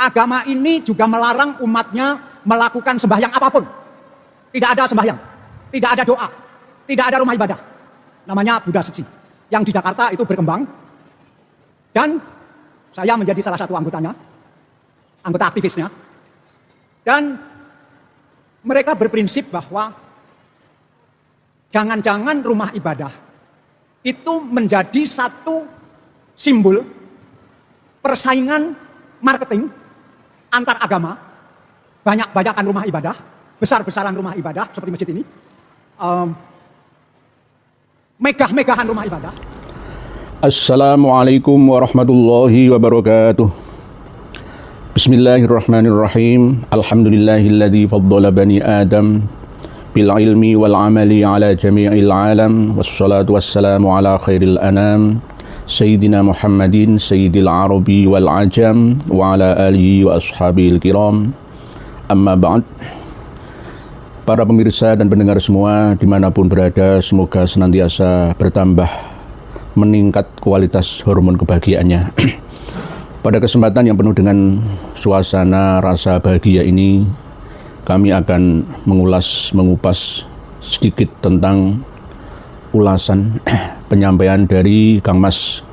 Agama ini juga melarang umatnya melakukan sembahyang apapun. Tidak ada sembahyang, tidak ada doa, tidak ada rumah ibadah. Namanya Buddha Seci. Yang di Jakarta itu berkembang. Dan saya menjadi salah satu anggotanya, anggota aktivisnya. Dan mereka berprinsip bahwa jangan-jangan rumah ibadah itu menjadi satu simbol persaingan marketing antar agama. Banyak-banyakan rumah ibadah, besar-besaran rumah ibadah seperti masjid ini, megah-megahan rumah ibadah. Assalamualaikum warahmatullahi wabarakatuh. Bismillahirrahmanirrahim. Alhamdulillahilladzi faddala bani Adam bil ilmi wal amali ala jami'il alam. Wassalatu wassalamu ala khairil anam Sayyidina Muhammadin Sayyidil Arabi wal Ajam wa ala alihi wa ashabil kiram. Amma ba'd. Para pemirsa dan pendengar semua dimanapun berada, semoga senantiasa bertambah meningkat kualitas hormon kebahagiaannya. Pada kesempatan yang penuh dengan suasana rasa bahagia ini, kami akan mengupas sedikit tentang ulasan penyampaian dari Kang Mas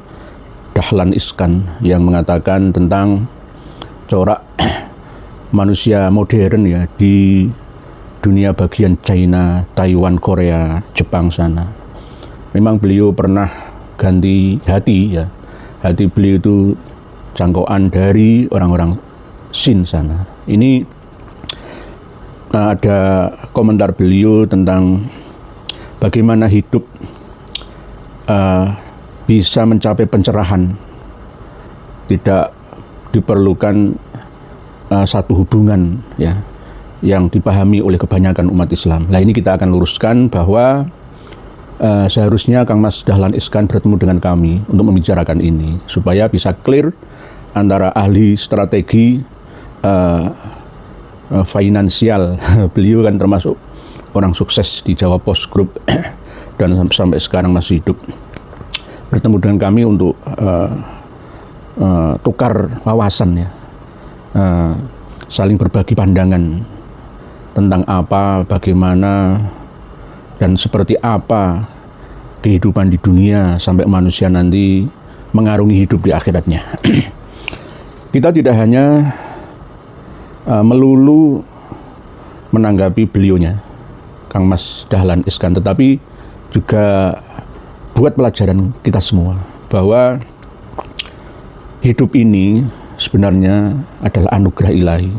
Dahlan Iskan yang mengatakan tentang corak manusia modern ya di dunia bagian China, Taiwan, Korea, Jepang sana. Memang beliau pernah ganti hati ya. Hati beliau itu jangkauan dari orang-orang Sin sana. Ini ada komentar beliau tentang bagaimana hidup bisa mencapai pencerahan. Tidak diperlukan satu hubungan ya yang dipahami oleh kebanyakan umat Islam. Nah, ini kita akan luruskan bahwa seharusnya Kang Mas Dahlan Iskan bertemu dengan kami untuk membicarakan ini supaya bisa clear antara ahli strategi finansial. Beliau kan termasuk orang sukses di Jawa Post Group dan sampai sekarang masih hidup. Bertemu dengan kami untuk tukar wawasan ya, saling berbagi pandangan tentang apa, bagaimana, dan seperti apa kehidupan di dunia sampai manusia nanti mengarungi hidup di akhiratnya. Kita tidak hanya melulu menanggapi beliaunya, Kang Mas Dahlan Iskan, tetapi juga buat pelajaran kita semua bahwa hidup ini sebenarnya adalah anugerah ilahi.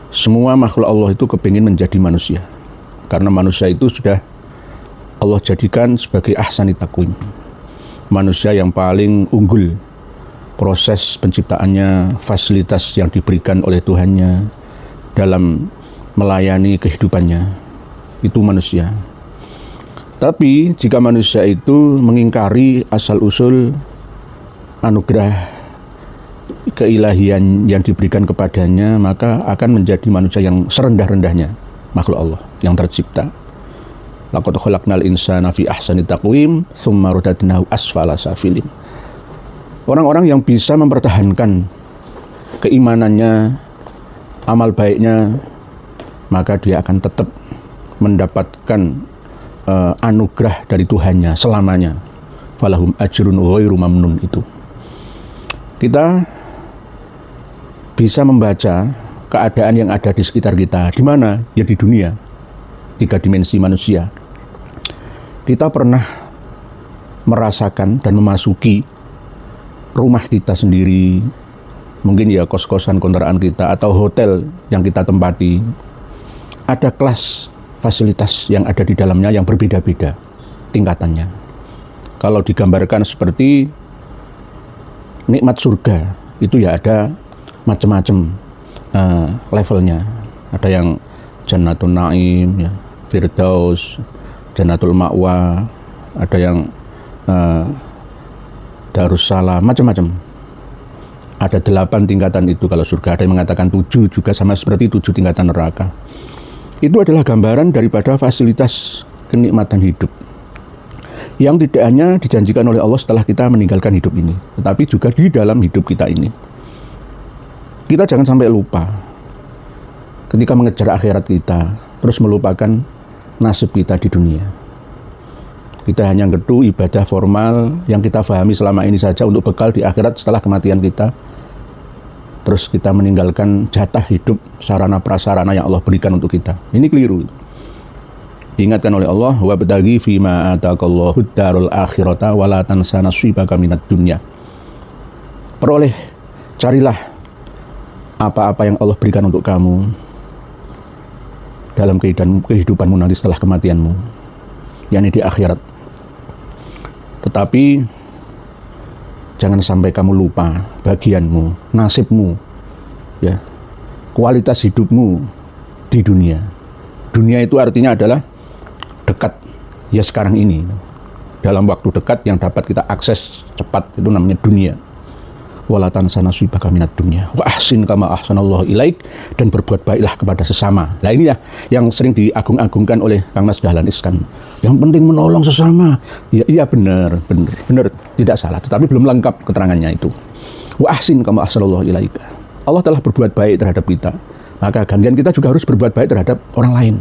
Semua makhluk Allah itu kepingin menjadi manusia, karena manusia itu sudah Allah jadikan sebagai ahsani taqwim, manusia yang paling unggul. Proses penciptaannya, fasilitas yang diberikan oleh Tuhannya dalam melayani kehidupannya, itu manusia. Tapi jika manusia itu mengingkari asal-usul anugerah keilahian yang diberikan kepadanya, maka akan menjadi manusia yang serendah-rendahnya makhluk Allah yang tercipta. Laqad khalaqnal insana fi ahsani taqwim tsumma radadnahu asfala safilin. Orang-orang yang bisa mempertahankan keimanannya, amal baiknya, maka dia akan tetap mendapatkan anugerah dari Tuhannya selamanya. Falahum ajrun ghairu mamnun itu. Kita bisa membaca keadaan yang ada di sekitar kita. Di mana? Ya di dunia. 3 dimensi manusia. Kita pernah merasakan dan memasuki rumah kita sendiri, mungkin ya kos-kosan kontrakan kita atau hotel yang kita tempati, ada kelas fasilitas yang ada di dalamnya yang berbeda-beda tingkatannya. Kalau digambarkan seperti nikmat surga, itu ya ada macam-macam levelnya. Ada yang Jannatul Naim, ya, Firdaus, Jannatul Ma'wa, ada yang Darussalam, macam-macam. Ada 8 tingkatan itu kalau surga, ada yang mengatakan 7 juga, sama seperti 7 tingkatan neraka. Itu adalah gambaran daripada fasilitas kenikmatan hidup yang tidak hanya dijanjikan oleh Allah setelah kita meninggalkan hidup ini, tetapi juga di dalam hidup kita ini. Kita jangan sampai lupa ketika mengejar akhirat kita, terus melupakan nasib kita di dunia. Kita hanya ngedu ibadah formal yang kita pahami selama ini saja untuk bekal di akhirat setelah kematian kita. Terus kita meninggalkan jatah hidup sarana prasarana yang Allah berikan untuk kita. Ini keliru. Diingatkan oleh Allah, wabtaghi fima ataqallahu darul akhirata wala tansa nasibaka minad dunya. Peroleh, carilah apa-apa yang Allah berikan untuk kamu dalam kehidupanmu nanti setelah kematianmu, yakni di akhirat. Tetapi jangan sampai kamu lupa bagianmu, nasibmu, ya, kualitas hidupmu di dunia. Dunia itu artinya adalah dekat, ya sekarang ini. Dalam waktu dekat yang dapat kita akses cepat, itu namanya dunia. Wala tansa nasibaka minad dunya wa ahsin kama ahsanallahu ilaik, dan berbuat baiklah kepada sesama. Nah ini ya yang sering diagung-agungkan oleh Kang Mas Dahlan Iskan. Yang penting menolong sesama. Iya benar, tidak salah, tetapi belum lengkap keterangannya itu. Wa ahsin kama ahsanallahu ilaik. Allah telah berbuat baik terhadap kita, maka gantian kita juga harus berbuat baik terhadap orang lain.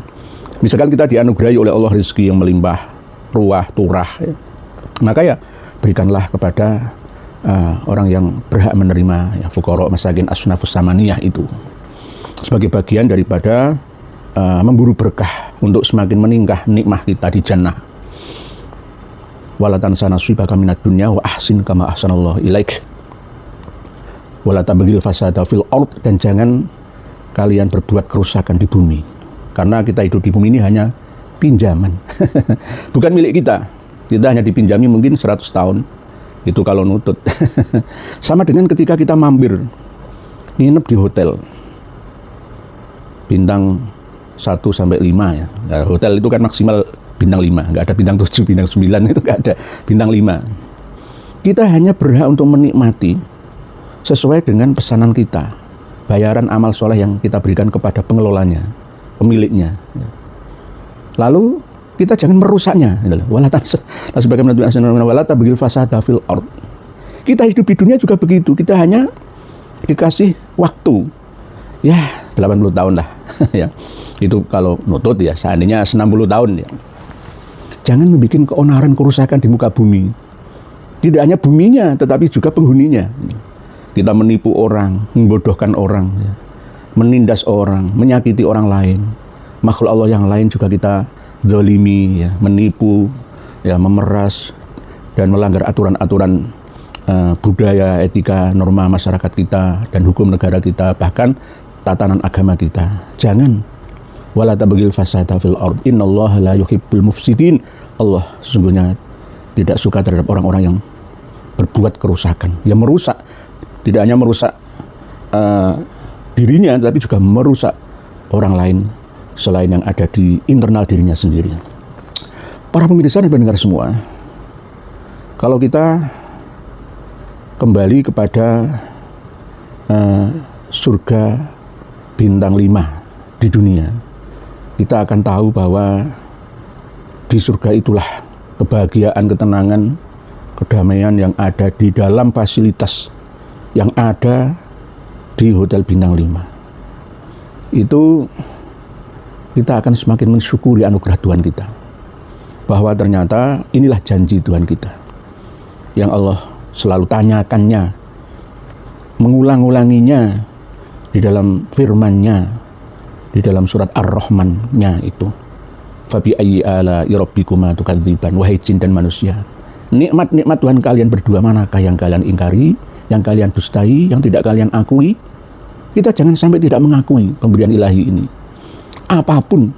Misalkan kita dianugerahi oleh Allah rezeki yang melimpah, ruah, turah, ya, maka ya berikanlah kepada orang yang berhak menerima, ya, fuqara, masakin, asnafus samaniyah itu, sebagai bagian daripada memburu berkah untuk semakin meningkah nikmah kita di jannah. Wala tansa nasibaka minad dunya wa ahsin kama ahsanallahu ilaik. Wala tabghil fasada fil ard, dan jangan kalian berbuat kerusakan di bumi. Karena kita hidup di bumi ini hanya pinjaman. Bukan milik kita. Kita hanya dipinjami mungkin 100 tahun. Itu kalau nutut. Sama dengan ketika kita mampir nginep di hotel bintang 1 sampai 5 ya. Nah, hotel itu kan maksimal bintang 5, nggak ada bintang 7, bintang 9, itu nggak ada, bintang 5. Kita hanya berhak untuk menikmati sesuai dengan pesanan kita, bayaran amal soleh yang kita berikan kepada pengelolanya, pemiliknya. Lalu kita jangan merusaknya. Kita hidup di dunia juga begitu. Kita hanya dikasih waktu, ya 80 tahun lah. Ya, itu kalau nutut ya, seandainya 60 tahun ya. Jangan membuat keonaran, kerusakan di muka bumi. Tidak hanya buminya, tetapi juga penghuninya. Kita menipu orang, membodohkan orang, ya, menindas orang, menyakiti orang lain. Makhluk Allah yang lain juga kita zalimi, ya, menipu, ya, memeras, dan melanggar aturan-aturan budaya, etika, norma masyarakat kita, dan hukum negara kita, bahkan tatanan agama kita. Jangan. Wala tabghil fasada fil ard, innallaha la yuhibbul mufsidin. Allah sesungguhnya tidak suka terhadap orang-orang yang berbuat kerusakan, yang merusak. Tidak hanya merusak dirinya, tapi juga merusak orang lain selain yang ada di internal dirinya sendiri. Para pemirsa dan pendengar semua, kalau kita kembali kepada surga bintang 5 di dunia, kita akan tahu bahwa di surga itulah kebahagiaan, ketenangan, kedamaian yang ada di dalam fasilitas yang ada di hotel bintang 5. Itu kita akan semakin mensyukuri anugerah Tuhan kita, bahwa ternyata inilah janji Tuhan kita yang Allah selalu tanyakannya, mengulang-ulanginya di dalam firman-Nya, di dalam surat Ar-Rahman-nya itu. Fabi ayyi ala'i rabbikuma tukadziban, wahai jin dan manusia, nikmat-nikmat Tuhan kalian berdua manakah yang kalian ingkari, yang kalian dustai, yang tidak kalian akui? Kita jangan sampai tidak mengakui pemberian ilahi ini. Apapun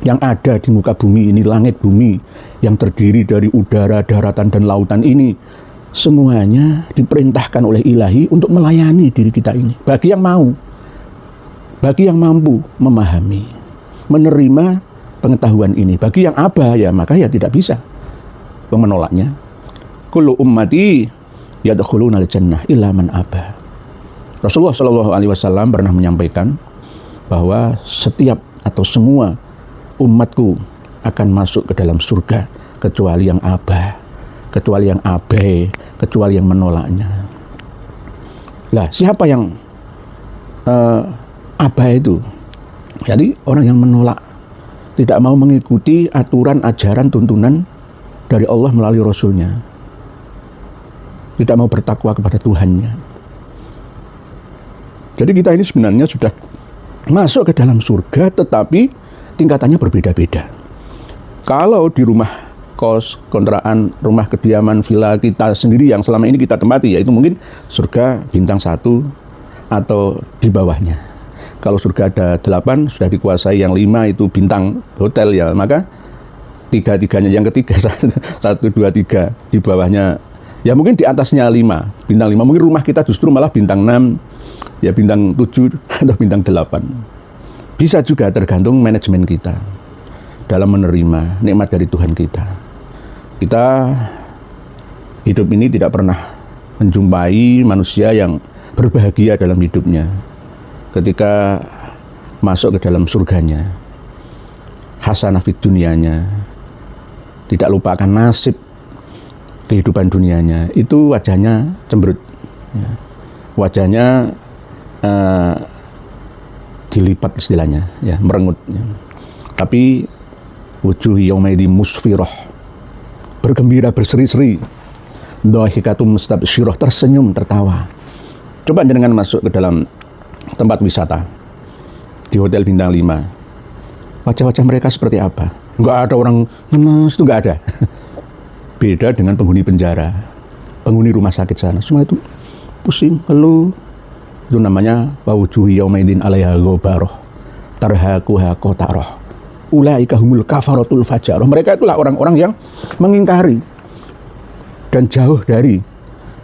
yang ada di muka bumi ini, langit bumi yang terdiri dari udara, daratan, dan lautan ini, semuanya diperintahkan oleh ilahi untuk melayani diri kita ini. Bagi yang mau, bagi yang mampu memahami, menerima pengetahuan ini. Bagi yang aba, ya maka ya tidak bisa menolaknya. Kullu ummati yadkhulunal jannah illa man aba. Rasulullah SAW pernah menyampaikan bahwa setiap atau semua umatku akan masuk ke dalam surga kecuali yang aba, kecuali yang abai, kecuali yang menolaknya. Lah, siapa yang abai itu. Jadi orang yang menolak, tidak mau mengikuti aturan, ajaran, tuntunan dari Allah melalui Rasulnya, tidak mau bertakwa kepada Tuhannya. Jadi kita ini sebenarnya sudah masuk ke dalam surga, tetapi tingkatannya berbeda-beda. Kalau di rumah kos, kontrakan, rumah kediaman, villa kita sendiri yang selama ini kita tempati, yaitu mungkin surga bintang 1 atau di bawahnya. Kalau surga ada 8, sudah dikuasai yang 5 itu bintang hotel ya, maka tiga-tiganya, yang ketiga 1, 2, 3 di bawahnya, ya mungkin di atasnya 5, bintang 5, mungkin rumah kita justru malah bintang 6, ya bintang 7 atau bintang 8. Bisa juga tergantung manajemen kita dalam menerima nikmat dari Tuhan kita. Kita hidup ini tidak pernah menjumpai manusia yang berbahagia dalam hidupnya ketika masuk ke dalam surganya, hasanah fid dunianya, tidak lupakan nasib kehidupan dunianya, itu wajahnya cemberut, ya. Wajahnya dilipat istilahnya, ya, merengut, ya. Tapi wujuh yaumaidin musfirah, bergembira, berseri-seri, dhahikatum mustabsyirah, tersenyum, tertawa. Coba jangan masuk ke dalam tempat wisata di hotel bintang 5, wajah-wajah mereka seperti apa? Enggak ada orang ngenes, itu enggak ada. Beda dengan penghuni penjara, penghuni rumah sakit sana, semua itu pusing, keluh. Itu namanya wawujuhi yaumaidin 'alaiha ghabarah tarhaquha qatarah ulaika humul kafaratul fajarah. Mereka itulah orang-orang yang mengingkari dan jauh dari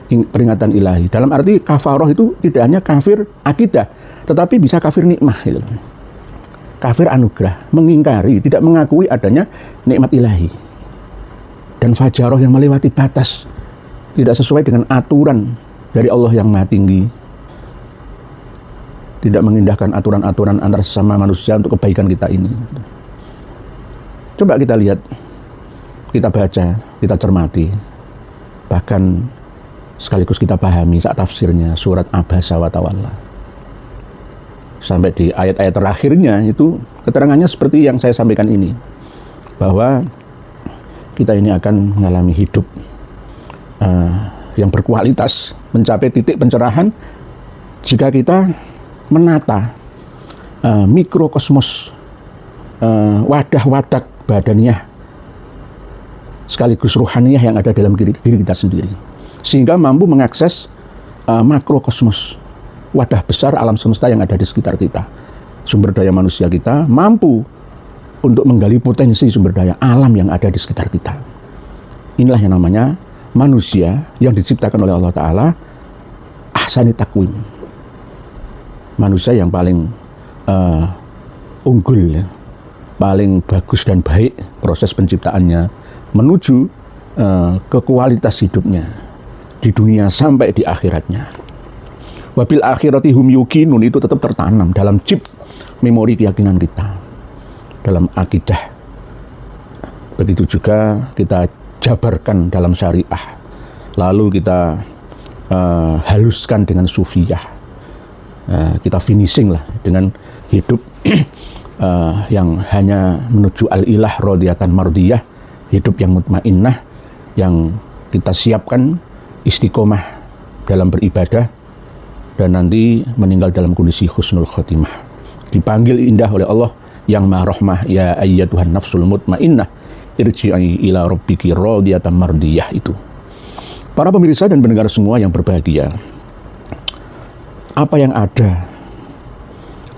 peringatan ilahi. Dalam arti kafaroh itu tidak hanya kafir akidah, tetapi bisa kafir nikmah gitu. Kafir anugerah, mengingkari, tidak mengakui adanya nikmat ilahi. Dan fajaroh yang melewati batas, tidak sesuai dengan aturan dari Allah yang Maha Tinggi, tidak mengindahkan aturan-aturan antara sesama manusia untuk kebaikan kita ini. Coba kita lihat, kita baca, kita cermati, bahkan sekaligus kita pahami saat tafsirnya surat Abasa wa Tawalla. Sampai di ayat-ayat terakhirnya itu keterangannya seperti yang saya sampaikan ini, bahwa kita ini akan mengalami hidup yang berkualitas, mencapai titik pencerahan jika kita menata mikrokosmos, wadah-wadah badaniah sekaligus ruhaniyah yang ada dalam diri kita sendiri, sehingga mampu mengakses makrokosmos, wadah besar alam semesta yang ada di sekitar kita. Sumber daya manusia kita mampu untuk menggali potensi sumber daya alam yang ada di sekitar kita. Inilah yang namanya manusia yang diciptakan oleh Allah Ta'ala ahsani takwim, manusia yang paling unggul, ya, paling bagus dan baik proses penciptaannya menuju ke kualitas hidupnya di dunia sampai di akhiratnya. Wabil akhirati hum yuqinun, itu tetap tertanam dalam chip memori keyakinan kita, dalam akidah. Begitu juga kita jabarkan dalam syariah, lalu kita haluskan dengan sufiyah. Kita finishing lah dengan hidup yang hanya menuju al-ilah radiyatan mardiyah, hidup yang mutmainnah, yang kita siapkan istiqomah dalam beribadah, dan nanti meninggal dalam kondisi husnul khotimah, dipanggil indah oleh Allah yang maha rahmah, ya ayyatuhan nafsul mutmainnah irji'i ila rabbiki radiyatan mardiyah. Itu para pemirsa dan pendengar semua yang berbahagia, apa yang ada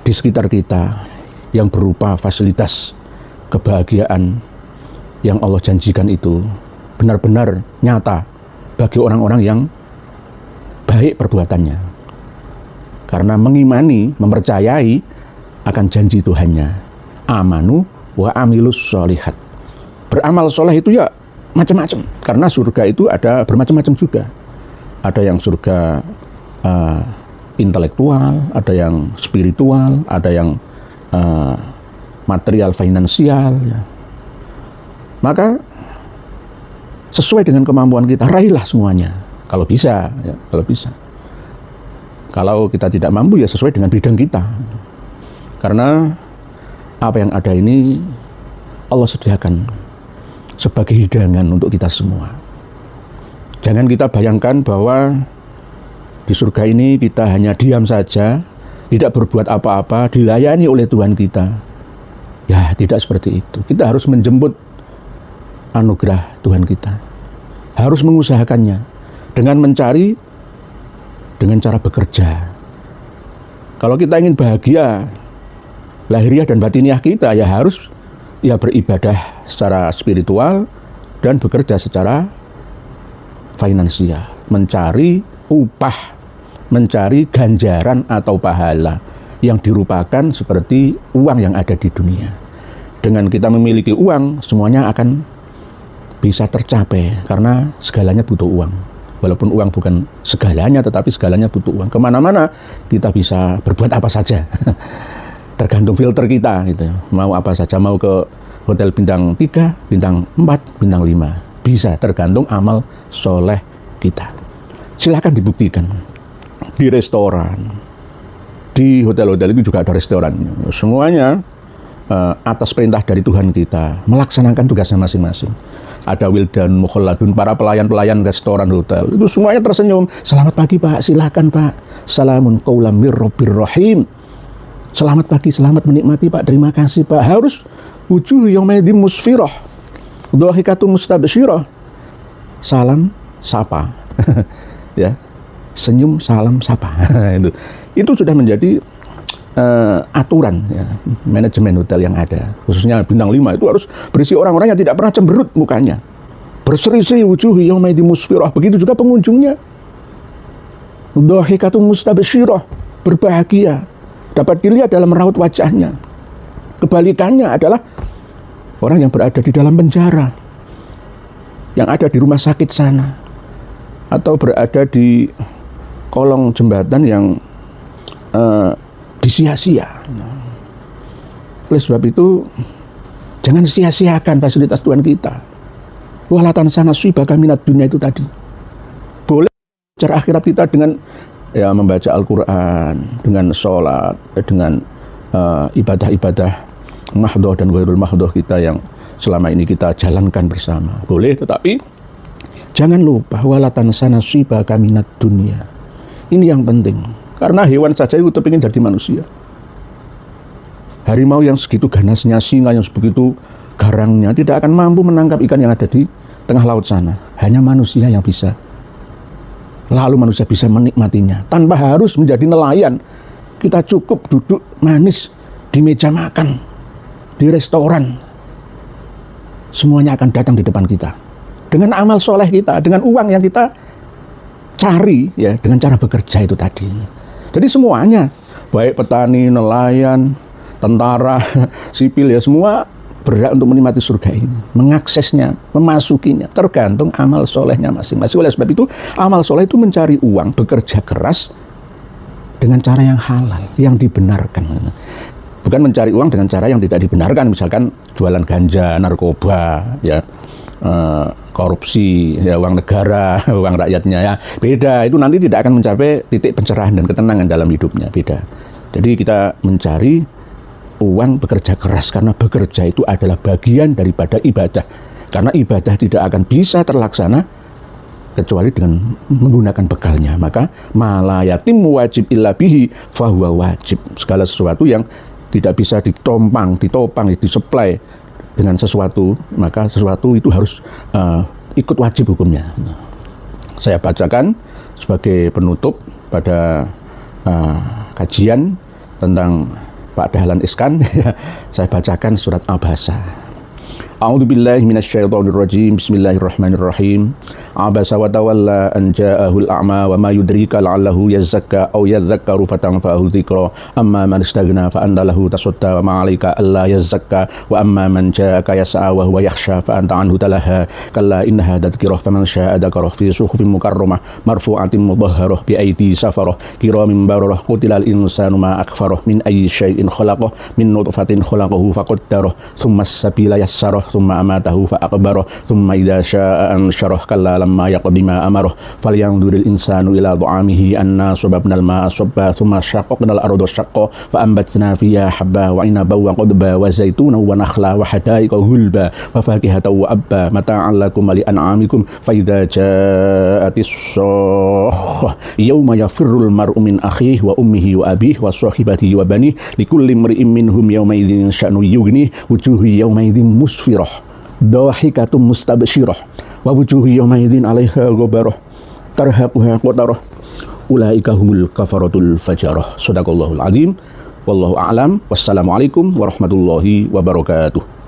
di sekitar kita yang berupa fasilitas kebahagiaan yang Allah janjikan itu benar-benar nyata bagi orang-orang yang baik perbuatannya, karena mengimani, mempercayai akan janji Tuhannya. Amanu wa amilus sholihat, beramal soleh itu ya macam-macam, karena surga itu ada bermacam-macam juga. Ada yang surga intelektual, ada yang spiritual, ada yang material finansial, ya. Maka sesuai dengan kemampuan kita, raihlah semuanya kalau bisa, ya, kalau bisa. Kalau kita tidak mampu ya sesuai dengan bidang kita. Karena apa yang ada ini Allah sediakan sebagai hidangan untuk kita semua. Jangan kita bayangkan bahwa di surga ini kita hanya diam saja, tidak berbuat apa-apa, dilayani oleh Tuhan kita. Ya, tidak seperti itu. Kita harus menjemput anugerah Tuhan kita. Harus mengusahakannya dengan mencari, dengan cara bekerja. Kalau kita ingin bahagia lahiriah dan batiniah kita, ya harus beribadah secara spiritual dan bekerja secara finansial, mencari upah, mencari ganjaran atau pahala yang dirupakan seperti uang yang ada di dunia. Dengan kita memiliki uang, semuanya akan bisa tercapai karena segalanya butuh uang. Walaupun uang bukan segalanya, tetapi segalanya butuh uang. Kemana-mana kita bisa berbuat apa saja. Tergantung filter kita gitu. Mau apa saja, mau ke hotel bintang 3, bintang 4, bintang 5. Bisa, tergantung amal soleh kita. Silakan dibuktikan. Di restoran, di hotel-hotel itu juga ada restorannya. Semuanya atas perintah dari Tuhan kita, melaksanakan tugasnya masing-masing. Ada wildan mukhalladun, para pelayan-pelayan restoran hotel. Itu semuanya tersenyum. Selamat pagi Pak, silakan Pak. Salamun qaulam mir rabbir rahim. Selamat pagi, selamat menikmati Pak. Terima kasih Pak. Harus wujuh yaumaidin musfirah. Dhahikatu mustabsyirah. Salam sapa. Ya. Senyum, salam, sapa. Itu sudah menjadi aturan ya, manajemen hotel yang ada. Khususnya bintang 5 itu harus berisi orang-orang yang tidak pernah cemberut mukanya. Berseri-seri wujuhi yaumaidin musfirah. Begitu juga pengunjungnya. Dhahikatun mustabsyirah, berbahagia. Dapat dilihat dalam raut wajahnya. Kebalikannya adalah orang yang berada di dalam penjara, yang ada di rumah sakit sana, atau berada di kolong jembatan yang disia-sia. Oleh sebab itu, jangan sia-siakan fasilitas Tuhan kita. Walatan sana swibaka minat dunia itu tadi. Boleh cara akhirat kita dengan membaca Al-Quran, dengan sholat, dengan ibadah-ibadah mahdoh dan ghairul mahdoh kita yang selama ini kita jalankan bersama. Boleh, tetapi jangan lupa walatan sana swibaka minat dunia. Ini yang penting. Karena hewan saja itu kepingin jadi manusia. Harimau yang segitu ganasnya, singa yang sebegitu garangnya tidak akan mampu menangkap ikan yang ada di tengah laut sana. Hanya manusia yang bisa. Lalu manusia bisa menikmatinya tanpa harus menjadi nelayan. Kita cukup duduk manis di meja makan, di restoran. Semuanya akan datang di depan kita. Dengan amal soleh kita, dengan uang yang kita cari, ya, dengan cara bekerja itu tadi. Jadi semuanya, baik petani, nelayan, tentara, sipil, ya semua berhak untuk menikmati surga ini, mengaksesnya, memasukinya, tergantung amal solehnya masing-masing. Oleh sebab itu, amal soleh itu mencari uang, bekerja keras dengan cara yang halal, yang dibenarkan. Bukan mencari uang dengan cara yang tidak dibenarkan, misalkan jualan ganja, narkoba, ya, korupsi, ya, uang negara, uang rakyatnya, ya beda. Itu nanti tidak akan mencapai titik pencerahan dan ketenangan dalam hidupnya, beda. Jadi kita mencari uang, bekerja keras, karena bekerja itu adalah bagian daripada ibadah. Karena ibadah tidak akan bisa terlaksana kecuali dengan menggunakan bekalnya. Maka mala yatim wajib illa bihi fahuwa wajib. Segala sesuatu yang tidak bisa ditopang, disuplai dengan sesuatu, maka sesuatu itu harus ikut wajib hukumnya. Saya bacakan sebagai penutup pada kajian tentang Pak Dahlan Iskan. Saya bacakan surat Abasa. A'udzubillahi minasyaitonirrajim. Bismillahirrahmanirrahim. Abasa wa tawalla an ja'ahul a'ma wa ma yudrika la'allahu yazakka aw yadhakkaru fatanfa'ahu dzikra amma man istaghna fa anta lahu tasadda wa ma 'alaika alla yazakka wa amma man ja'aka yas'a wa huwa yakhsha fa anta 'anhu talaha kalla innaha tadhkirah faman syaa'a dzakara fi suhufin mukarramah marfu'atin mudahharah bi aidi safarah kiramin bararah qutilal insanu ma akfarah min ayyi syai'in khalaqah min nutfatin khalaqahu faqaddarah thumma as-sabila yassarah thumma amatahu fa aqbarah thumma idza syaa'a ansyarah kalla lamma yaqdi ma amarah falyanzuril insanu ila dha'amihi anna sababnal ma'a sabba thumma shaqqaqnal arda shaqqa fa ambatna fiha habba wa inaba wa qadba wa zaituna wa nakhla wa hadaiqa hulba wa fakihatan wa abba mata'an lakum wa li an'amikum fa idza ja'atis shakhah yawma yafirrul mar'u min akhihi wa ummihi wa abihi wa sahibatihi wa banihi likulli imri'in minhum yawma idzin sya'nu yughni wujuhu yawma idzin musfirah dhahikatum mustabsyirah wa wujuhu yawma idzin 'alaiha ghabarah tarhaquha qatarah ulaika humul kafaratul fajarah. Shadaqallahul azim. Wallahu a'lam. Wassalamualaikum warahmatullahi wabarakatuh.